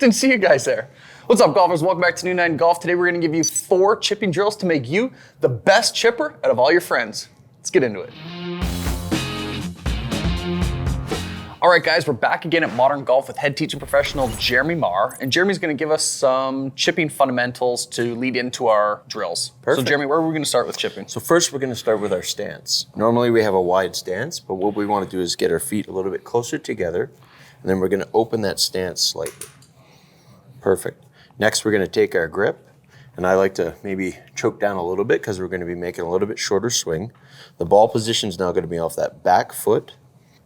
Didn't see you guys there. What's up, golfers? Welcome back to New Nine Golf. Today we're going to give you 4 chipping drills to make you the best chipper out of all your friends. Let's get into it. All right, guys, we're back again at Modern Golf with head teaching professional Jeremy Maher, and Jeremy's going to give us some chipping fundamentals to lead into our drills. Perfect. So, Jeremy, where are we going to start with chipping? So first, we're going to start with our stance. Normally, we have a wide stance, but what we want to do is get our feet a little bit closer together, and then we're going to open that stance slightly. Perfect. Next, we're going to take our grip, and I like to maybe choke down a little bit because we're going to be making a little bit shorter swing. The ball position is now going to be off that back foot.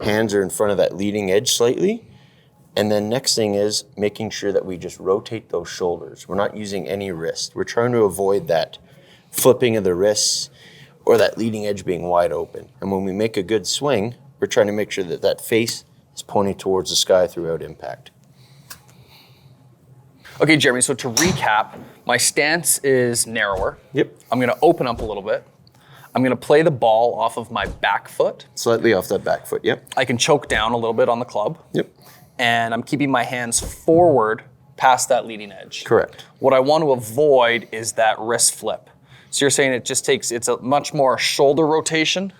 Hands are in front of that leading edge slightly. And then next thing is making sure that we just rotate those shoulders. We're not using any wrist. We're trying to avoid that flipping of the wrists or that leading edge being wide open. And when we make a good swing, we're trying to make sure that that face is pointing towards the sky throughout impact. Okay, Jeremy, so to recap, my stance is narrower. Yep. I'm going to open up a little bit. I'm going to play the ball off of my back foot. Slightly off that back foot, yep. I can choke down a little bit on the club. Yep. And I'm keeping my hands forward past that leading edge. Correct. What I want to avoid is that wrist flip. So you're saying it's a much more shoulder rotation,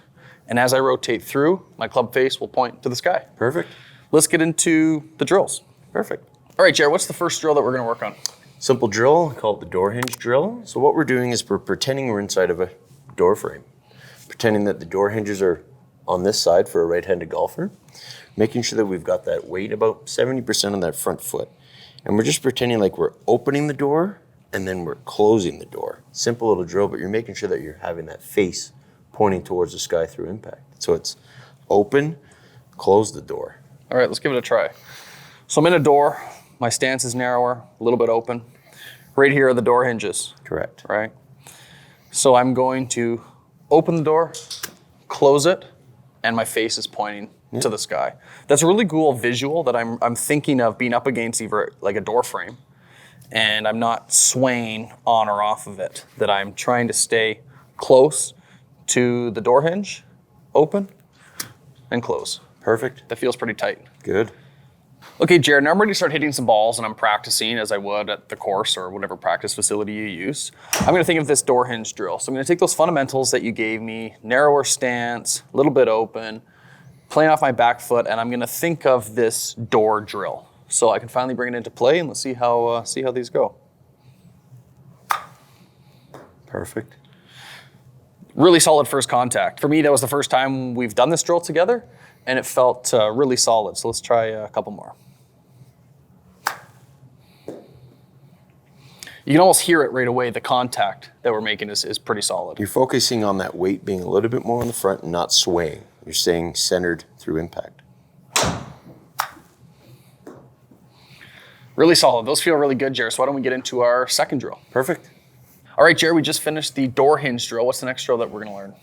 and as I rotate through, my club face will point to the sky. Perfect. Let's get into the drills. Perfect. All right, Jared, what's the first drill that we're going to work on? Simple drill, called the door hinge drill. So what we're doing is we're pretending we're inside of a door frame. Pretending that the door hinges are on this side for a right-handed golfer. Making sure that we've got that weight about 70% on that front foot. And we're just pretending like we're opening the door and then we're closing the door. Simple little drill, but you're making sure that you're having that face pointing towards the sky through impact. So it's open, close the door. All right, let's give it a try. So I'm in a door. My stance is narrower, a little bit open. Right here are the door hinges. Correct. Right? So I'm going to open the door, close it, and my face is pointing to the sky. That's a really cool visual that I'm thinking of being up against either like a door frame, and I'm not swaying on or off of it, that I'm trying to stay close to the door hinge, open, and close. Perfect. That feels pretty tight. Good. Okay, Jared, now I'm ready to start hitting some balls, and I'm practicing as I would at the course or whatever practice facility you use. I'm going to think of this door hinge drill. So I'm going to take those fundamentals that you gave me, narrower stance, a little bit open, playing off my back foot, and I'm going to think of this door drill. So I can finally bring it into play, and let's see how these go. Perfect. Really solid first contact. For me, that was the first time we've done this drill together, and it felt really solid. So let's try a couple more. You can almost hear it right away. The contact that we're making is pretty solid. You're focusing on that weight being a little bit more on the front and not swaying. You're staying centered through impact. Really solid. Those feel really good, Jared. So why don't we get into our second drill? Perfect. All right, Jared, we just finished the door hinge drill. What's the next drill that we're going to learn?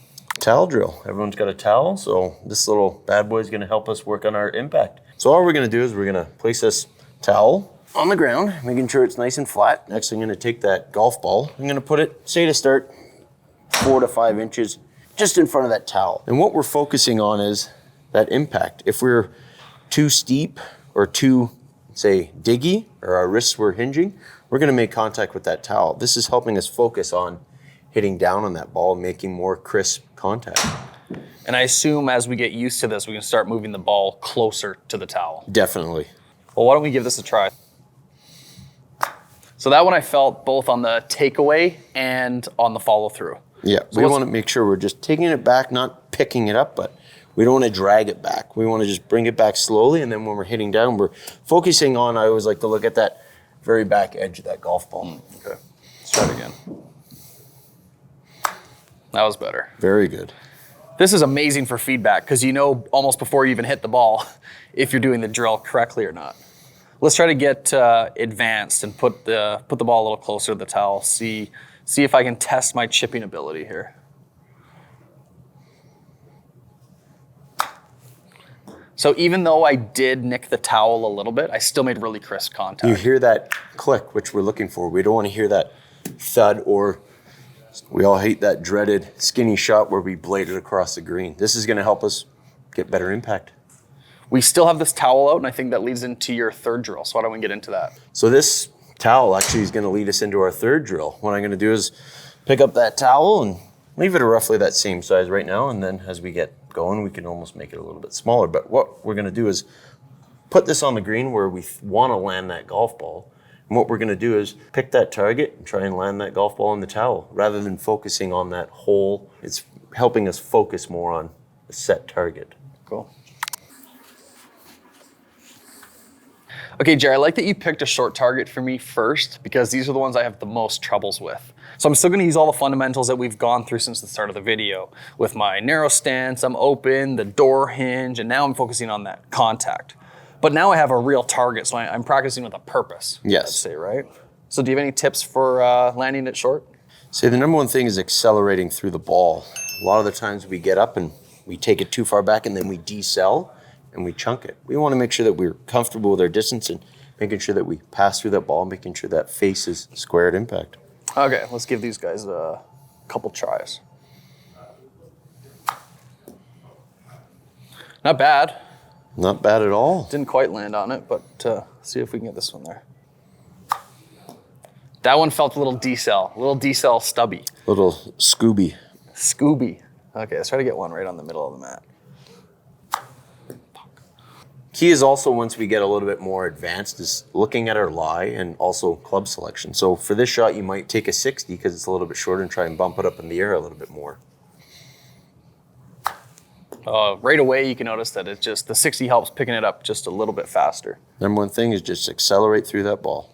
Towel drill. Everyone's got a towel, so this little bad boy is going to help us work on our impact. So all we're going to do is we're going to place this towel on the ground, making sure it's nice and flat. Next, I'm going to take that golf ball. I'm going to put it, say to start, 4 to 5 inches just in front of that towel. And what we're focusing on is that impact. If we're too steep or too, say, diggy, or our wrists were hinging, we're going to make contact with that towel. This is helping us focus on hitting down on that ball, making more crisp contact. And I assume as we get used to this, we can start moving the ball closer to the towel. Definitely. Well, why don't we give this a try? So that one I felt both on the takeaway and on the follow through. Yeah, so we want to make sure we're just taking it back, not picking it up, but we don't want to drag it back. We want to just bring it back slowly, and then when we're hitting down, we're focusing on, I always like to look at that very back edge of that golf ball. Okay, let's try it again. That was better. Very good. This is amazing for feedback because you know almost before you even hit the ball if you're doing the drill correctly or not. Let's try to get advanced and put the ball a little closer to the towel. See if I can test my chipping ability here. So even though I did nick the towel a little bit, I still made really crisp contact. You hear that click, which we're looking for. We don't want to hear that thud, or we all hate that dreaded skinny shot where we bladed across the green. This is going to help us get better impact. We still have this towel out, and I think that leads into your third drill. So why don't we get into that? So this towel actually is going to lead us into our third drill. What I'm going to do is pick up that towel and leave it at roughly that same size right now. And then as we get going, we can almost make it a little bit smaller. But what we're going to do is put this on the green where we want to land that golf ball. And what we're going to do is pick that target and try and land that golf ball in the towel rather than focusing on that hole. It's helping us focus more on a set target. Cool. Okay, Jerry, I like that you picked a short target for me first because these are the ones I have the most troubles with. So I'm still gonna use all the fundamentals that we've gone through since the start of the video. With my narrow stance, I'm open, the door hinge, and now I'm focusing on that contact. But now I have a real target, so I'm practicing with a purpose. Yes. Let's say, right? So do you have any tips for landing it short? So the number one thing is accelerating through the ball. A lot of the times we get up and we take it too far back and then we decel and we chunk it. We want to make sure that we're comfortable with our distance and making sure that we pass through that ball, making sure that face is square at impact. Okay, let's give these guys a couple tries. Not bad. Not bad at all. Didn't quite land on it, but see if we can get this one there. That one felt a little decel stubby. Little Scooby. Scooby. Okay, let's try to get one right on the middle of the mat. Key is also, once we get a little bit more advanced, is looking at our lie and also club selection. So for this shot, you might take a 60 because it's a little bit shorter and try and bump it up in the air a little bit more. Right away, you can notice that it's just, the 60 helps picking it up just a little bit faster. Number one thing is just accelerate through that ball.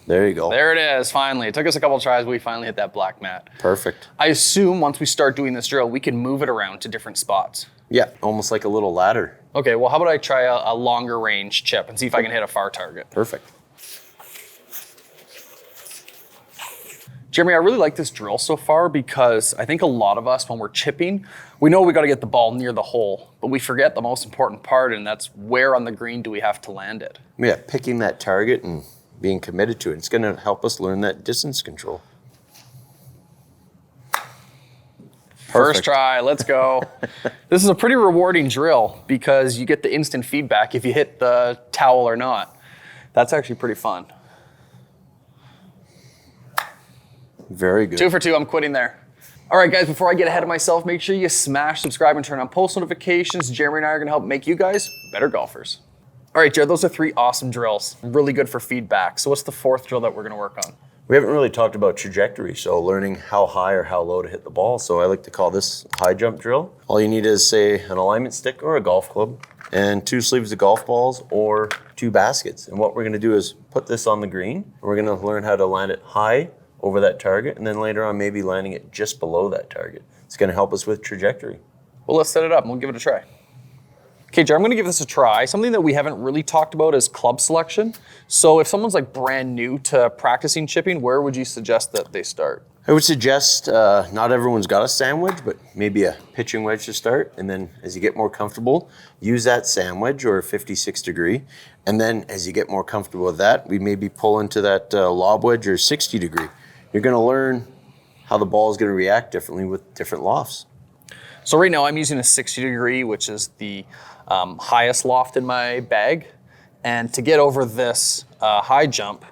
There you go. There it is, finally. It took us a couple of tries, but we finally hit that black mat. Perfect. I assume once we start doing this drill, we can move it around to different spots. Yeah, almost like a little ladder. Okay, well, how about I try a longer range chip and see if I can hit a far target? Perfect. Jeremy, I really like this drill so far because I think a lot of us, when we're chipping, we know we got to get the ball near the hole, but we forget the most important part, and that's where on the green do we have to land it? Yeah, picking that target and being committed to it. It's going to help us learn that distance control. First try, let's go. This is a pretty rewarding drill because you get the instant feedback if you hit the towel or not. That's actually pretty fun. Very good. 2 for 2, I'm quitting there. All right, guys, before I get ahead of myself, make sure you smash subscribe and turn on post notifications. Jeremy and I are gonna help make you guys better golfers. All right, Jared, those are 3 awesome drills. Really good for feedback. So what's the 4th drill that we're gonna work on? We haven't really talked about trajectory, so learning how high or how low to hit the ball. So I like to call this high jump drill. All you need is, say, an alignment stick or a golf club and 2 sleeves of golf balls or 2 baskets. And what we're gonna do is put this on the green. And we're gonna learn how to land it high over that target, and then later on maybe landing it just below that target. It's gonna help us with trajectory. Well, let's set it up and we'll give it a try. Okay, Jared, I'm gonna give this a try. Something that we haven't really talked about is club selection. So if someone's like brand new to practicing chipping, where would you suggest that they start? I would suggest not everyone's got a sandwich, but maybe a pitching wedge to start. And then as you get more comfortable, use that sandwich or a 56 degree. And then as you get more comfortable with that, we maybe pull into that lob wedge or 60 degree. You're gonna learn how the ball is gonna react differently with different lofts. So right now I'm using a 60 degree, which is the highest loft in my bag. And to get over this high jump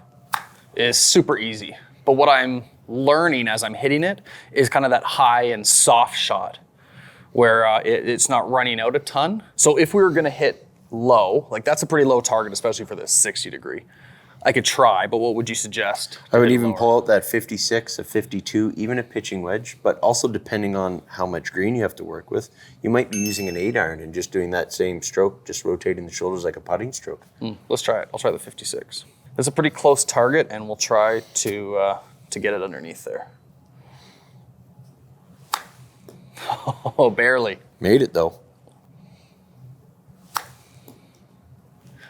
is super easy. But what I'm learning as I'm hitting it is kind of that high and soft shot where it's not running out a ton. So if we were gonna hit low, like that's a pretty low target, especially for this 60 degree. I could try, but what would you suggest? I would even pull out that 56, a 52, even a pitching wedge, but also depending on how much green you have to work with, you might be using an 8-iron and just doing that same stroke, just rotating the shoulders like a putting stroke. Let's try it. I'll try the 56. It's a pretty close target, and we'll try to get it underneath there. Oh, barely. Made it though.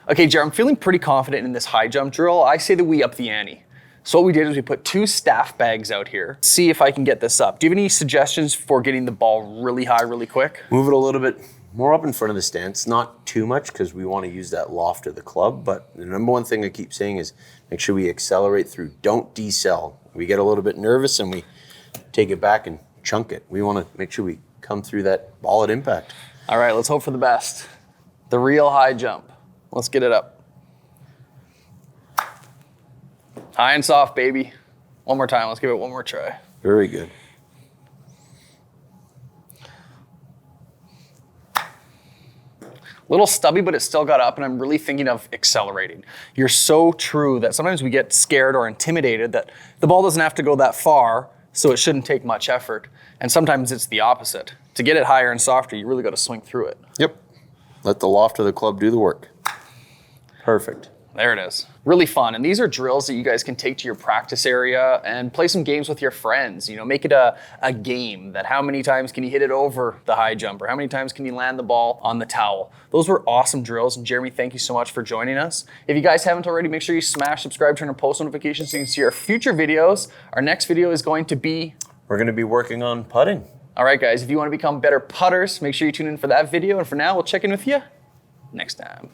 Okay, Jared, I'm feeling pretty confident in this high jump drill. I say that we up the ante. So what we did is we put 2 staff bags out here. See if I can get this up. Do you have any suggestions for getting the ball really high, really quick? Move it a little bit more up in front of the stance, not too much because we want to use that loft of the club, but the number one thing I keep saying is make sure we accelerate through. Don't decel. We get a little bit nervous and we take it back and chunk it. We want to make sure we come through that ball at impact. All right, let's hope for the best. The real high jump. Let's get it up. High and soft, baby. One more time. Let's give it one more try. Very good. Little stubby, but it still got up, and I'm really thinking of accelerating. You're so true that sometimes we get scared or intimidated that the ball doesn't have to go that far, so it shouldn't take much effort. And sometimes it's the opposite. To get it higher and softer, you really got to swing through it. Yep. Let the loft of the club do the work. Perfect. There it is. Really fun. And these are drills that you guys can take to your practice area and play some games with your friends. You know, make it a game that how many times can you hit it over the high jump or how many times can you land the ball on the towel. Those were awesome drills. And Jeremy, thank you so much for joining us. If you guys haven't already, make sure you smash subscribe, turn on post notifications so you can see our future videos. Our next video is going to be... We're going to be working on putting. All right, guys, if you want to become better putters, make sure you tune in for that video. And for now, we'll check in with you next time.